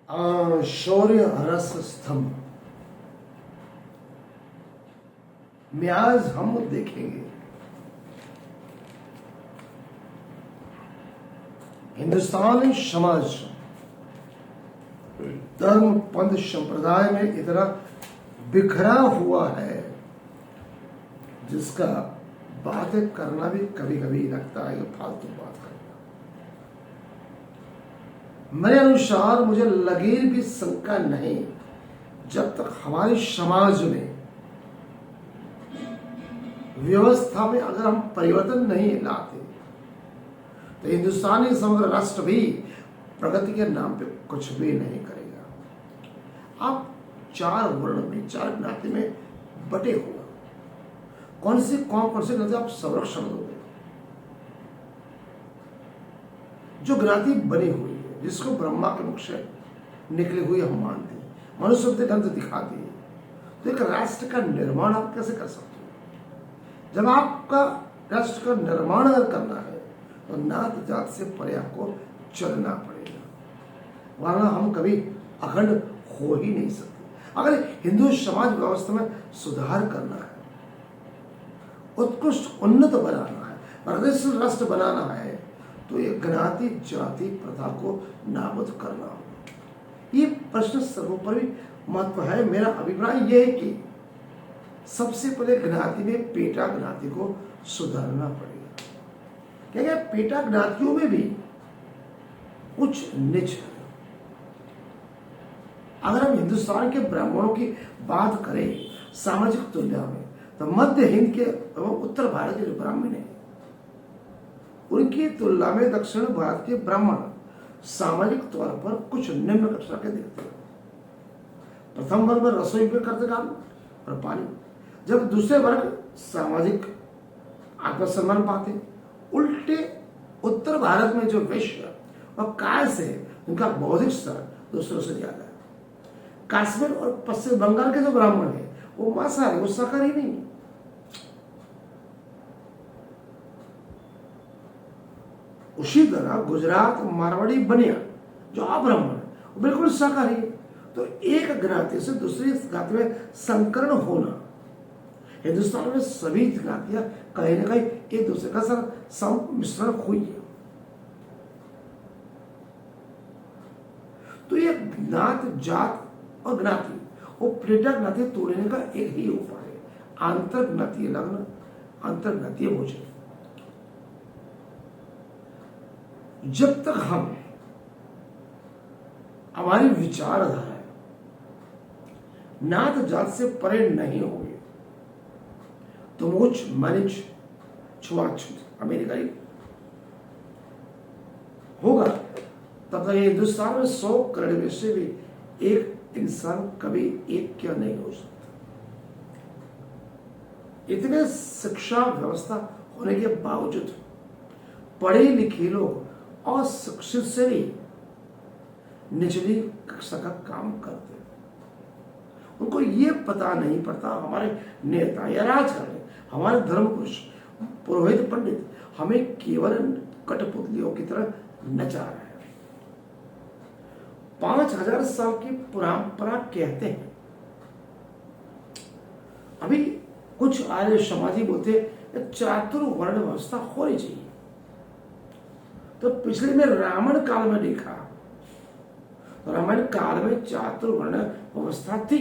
शौर्य रस स्तंभ में आज हम देखेंगे हिंदुस्तानी समाज धर्म पंथ संप्रदाय में इतना बिखरा हुआ है जिसका बातें करना भी कभी कभी लगता है कि फालतू बात करना। मेरे अनुसार मुझे लगीर भी शंका नहीं, जब तक हमारे समाज में व्यवस्था में अगर हम परिवर्तन नहीं लाते तो हिंदुस्तानी समग्र राष्ट्र भी प्रगति के नाम पे कुछ भी नहीं करेगा। आप चार वर्ण में, चार ज्ञाति में बटे हुए, कौन से ज्ञाति आप संरक्षण दोगे? जो ज्ञाति बनी हुई है, जिसको ब्रह्मा के मुख से निकली हुई हम मानते हैं, मनुष्य ग्रंथ दिखाती है, तो एक राष्ट्र का निर्माण आप कैसे कर सकते हो? जब आपका राष्ट्र का निर्माण अगर करना है तो नात जात से परे आपको चलना पड़ेगा, वरना हम कभी अखंड हो ही नहीं सकते। अगर हिंदू समाज व्यवस्था में सुधार करना है, उत्कृष्ट उन्नत बनाना है, प्रगतिशील राष्ट्र बनाना है, तो ये ज्ञाति जाति प्रथा को नाबूद करना होगा। ये प्रश्न सर्वोपरि महत्व है। मेरा अभिप्राय यह है कि सबसे पहले ज्ञाति में पेटा ज्ञाति को सुधारना पड़ेगा। क्या पेटा ज्ञातियों में भी उच्च नीच है। अगर हम हिंदुस्तान के ब्राह्मणों की बात करें सामाजिक तुलना में, तो मध्य हिंद के एवं उत्तर भारत के जो ब्राह्मण हैं, उनकी तुलना में दक्षिण भारत के ब्राह्मण सामाजिक तौर पर कुछ निम्न कक्षा के दिखते हैं। प्रथम वर्ग में रसोई पे करते काम और पानी, जब दूसरे वर्ग सामाजिक आत्मसम्मान पाते। उल्टे उत्तर भारत में जो वैश्य और काय से उनका बौद्धिक स्तर दूसरों से ज्यादा है। काश्मीर और पश्चिम बंगाल के जो ब्राह्मण है वो मांसाहारी, वो शाकाहारी नहीं। उसी तरह गुजरात मारवाड़ी बनिया जो अब्राह्मण है वो बिल्कुल शाकाहारी है। तो एक ज्ञाति से दूसरी ज्ञाति में संकरण होना, हिंदुस्तान में सभी ज्ञातियां कहीं ना कहीं एक दूसरे का सम्मिश्रण हुई है। तो ये ज्ञात जात और ज्ञाति वो पेटा ज्ञाति तोड़ने का एक ही उपाय है, आंतर ज्ञातीय लग्न, आंतर ज्ञातीय भोजन। जब तक हम हमारी विचारधारा नात जात से परे नहीं होगी तो मुझ मनिज छुआछूत अमेरिकाई होगा, तब तक हिंदुस्तान में 100 करोड़ में से भी एक इंसान कभी एक क्या नहीं हो सकता। इतने शिक्षा व्यवस्था होने के बावजूद पढ़े लिखे लोग अशिक्षित से भी निचली कक्षा का काम करते हैं। उनको ये पता नहीं पड़ता हमारे नेता या राजकारणी, हमारे धर्म पुरुष, पुरोहित, पंडित हमें केवल कठपुतलियों की तरह नचा रहे हैं। 5000 साल की परंपरा कहते हैं। अभी कुछ आर्य समाजी बोलते चातुर्वर्ण व्यवस्था होनी चाहिए। तो पिछले में रामायण काल में देखा, रामायण काल में चातुर्वर्ण व्यवस्था थी,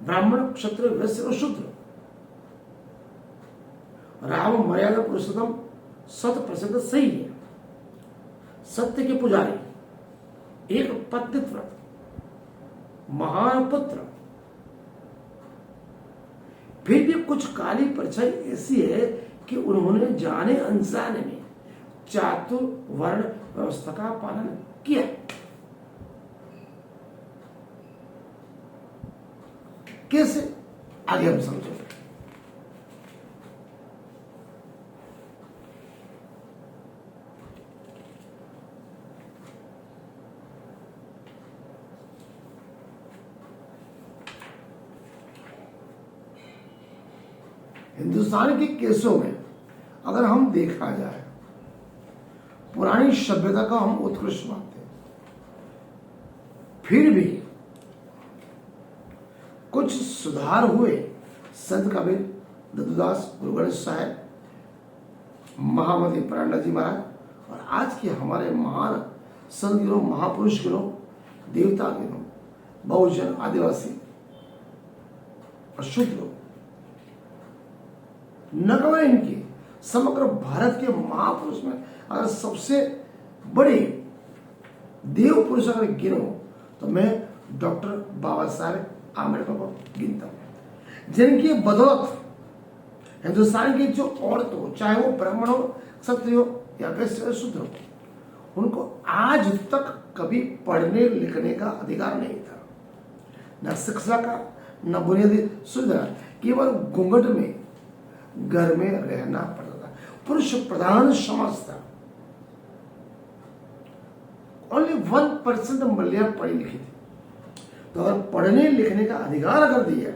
ब्राह्मण, क्षत्रिय, वैश्य और शूद्र। राम मर्यादा पुरुषोत्तम, 100% सही है, सत्य के पुजारी, एक पतित व्रत, महान पुत्र। फिर भी कुछ काली परछाई ऐसी है कि उन्होंने जाने अनजाने में चातुर्वर्ण व्यवस्था का पालन किया। कैसे, आगे हम समझेंगे। हिंदुस्तान के केसों में अगर हम देखा जाए, पुरानी सभ्यता का हम उत्कृष्ट मानते हैं। फिर भी कुछ सुधार हुए। संत कबीर, दत्तदास, गुरु गणेश साहब, महामती प्राणनाथ जी महाराज और आज के हमारे महान संत गिरों, महापुरुष गिरों, देवता गिरों, बहुजन, आदिवासी और शूद्र नगवे इनके समग्र भारत के महापुरुष में अगर सबसे बड़े देव पुरुष अगर गिनो तो मैं डॉक्टर बाबा साहेब आम्बेडकर को गिनता हूं, जिनकी बदौलत हिंदुस्तान की जो औरत हो, चाहे वो ब्राह्मण हो, क्षत्रिय हो या वैश्य शूद्र हो, उनको आज तक कभी पढ़ने लिखने का अधिकार नहीं था, न शिक्षा का, न बुनियादी सुविधा, केवल घूंघट में घर में रहना पड़ता था। पुरुष प्रधान समाज था। ओनली 1% महिलाएं पढ़ी लिखी थी। तो अगर पढ़ने लिखने का अधिकार अगर दिया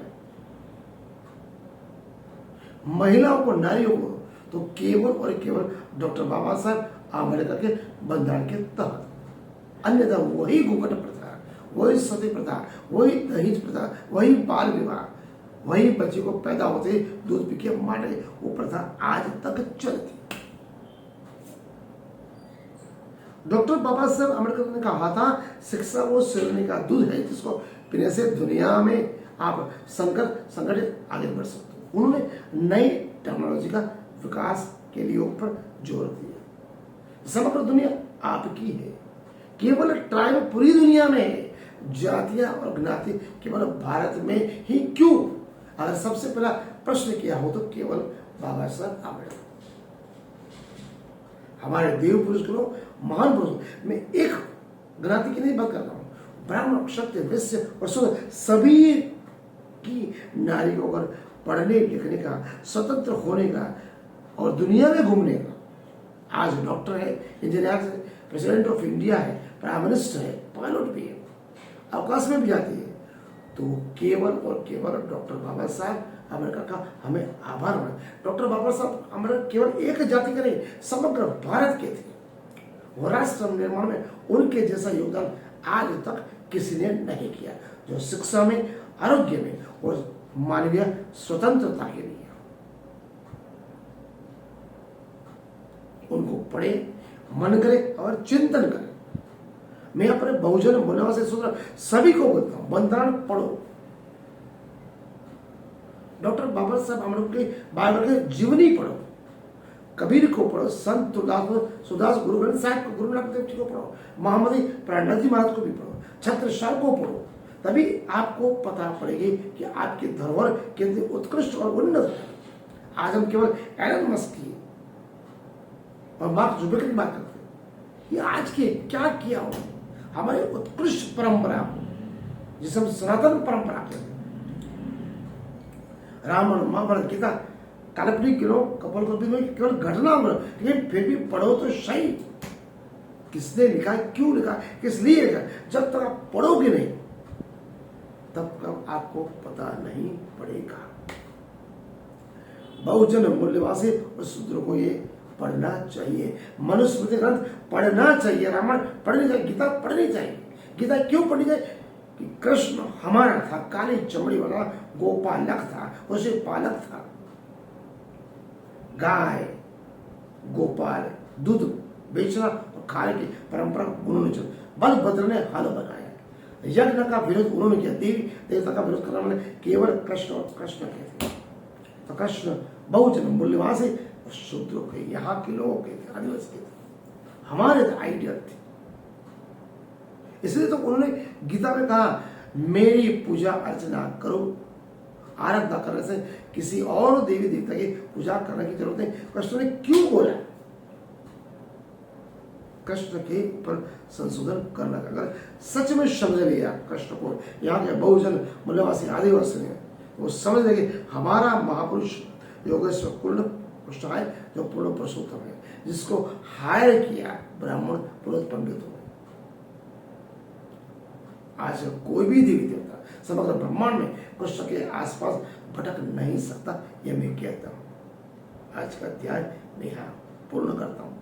महिलाओं को, नारियों को, तो केवल और केवल डॉक्टर बाबा साहब आम्बेडकर के बंधारण के तहत, अन्यथा वही घूंघट प्रथा, वही सती प्रथा, वही दहेज प्रथा, वही बाल विवाह, वही बच्चे को पैदा होते दूध पी के मारे, वो प्रथा आज तक चलती। डॉक्टर बाबा साहब आम्बेडकर ने कहा था, शिक्षा वो शिरोमणि का दूध है जिसको पीने से दुनिया में आप संगठित आगे बढ़ सकते हो। उन्होंने नई टेक्नोलॉजी का विकास के लिए ऊपर जोर दिया। समग्र दुनिया आपकी है, केवल ट्राइब पूरी दुनिया में है, जातियां और ज्ञाति केवल भारत में ही क्यों? अगर सबसे पहला प्रश्न किया हो तो केवल बाबा साहब आम्बेडकर। हमारे देव पुरुष को, महान पुरुष, मैं एक ज्ञाति की नहीं बात कर रहा हूं, ब्राह्मण, क्षत्रिय, वैश्य और शूद्र सभी की नारी को अगर पढ़ने लिखने का, स्वतंत्र होने का और दुनिया में घूमने का, आज डॉक्टर है, इंजीनियर है, प्रेसिडेंट ऑफ इंडिया है, प्राइम मिनिस्टर है, पायलट भी है, अवकाश में भी जाती है, तो केवल और केवल डॉक्टर बाबा साहब आम्बेडकर का हमें आभार माने। डॉक्टर बाबा साहब आम्बेडकर केवल एक जाति के नहीं, समग्र भारत के थे। वो राष्ट्र निर्माण में उनके जैसा योगदान आज तक किसी ने नहीं किया, जो शिक्षा में, आरोग्य में और मानवीय स्वतंत्रता के लिए। उनको पढ़े, मन करे और चिंतन करे। मैं अपने बहुजन, मुनिवासी, शूद्र सभी को बोलता हूं, बंधारण पढ़ो। डॉक्टर बाबा साहब आम्बेडकर की बायोग्राफी जीवनी पढ़ो, कबीर को पढ़ो, संत तुलसीदास, गुरु ग्रंथ साहिब को, गुरु नानक देव जी को पढ़ो, महामती प्राणनाथ जी महाराज को भी पढ़ो, छत्रसाल को पढ़ो, तभी आपको पता पड़ेगी कि आपकी धरोहर कितनी उत्कृष्ट और उन्नत है। आज हम केवल एलन मस्क की और मार्क जुबेकर की बात करते हैं। ये आज के क्या किया हो, हमारी उत्कृष्ट परंपरा जिसे हम सनातन परंपरा कहते हैं, रामायण, महाभारत, गीता काल्पनिक गिरो, कपोल में केवल घटना हो, लेकिन फिर भी पढ़ो तो सही। किसने लिखा, क्यों लिखा, किस लिए लिखा, जब तक आप पढ़ोगे नहीं तब तक आपको पता नहीं पड़ेगा। बहुजन, मूल्यवासी और शूद्रों को ये पढ़ना चाहिए, मनुस्मृति ग्रंथ पढ़ना चाहिए, रामायण पढ़नी चाहिए, गीता पढ़नी चाहिए। गीता क्यों पढ़नी चाहिए? कि कृष्ण हमारा था, काली चमड़ी वाला गोपालक था, उसे पालक था। गाय, गोपाल, दूध बेचना और खाने की परंपरा उन्होंने चल, बलभद्र ने हल बनाया, यज्ञ का विरोध उन्होंने किया, देवी देवता का विरोध करने वाले केवल कृष्ण और कृष्ण के थे। तो कृष्ण बहुजन, मूल्यवासी और शूद्रों के, यहाँ के लोगों के थे, आदिवासी के थे, हमारे आइडियल थे। इसलिए तो उन्होंने गीता में कहा, मेरी पूजा अर्चना करो, आराधना करने से किसी और देवी देवता की पूजा करने की जरूरत नहीं। कृष्ण ने क्यों बोला? कृष्ण के ऊपर संशोधन करना, अगर सच में समझ लिया कृष्ण को, यहाँ के बहुजन, मूल्यवासी, आदिवासी ने, वो समझ लेंगे हमारा महापुरुष योगेश्वर पूर्ण कृष्ण है, जो पूर्ण पुरुषोत्तम है, जिसको हायर किया ब्राह्मण, पुरोहित, पंडितों। आज कोई भी देवी देवता समग्र ब्रह्मांड में कृष्ण के आसपास भटक नहीं सकता, यह मैं कहता हूं। आज का अध्याय मैं यहाँ पूर्ण करता हूँ।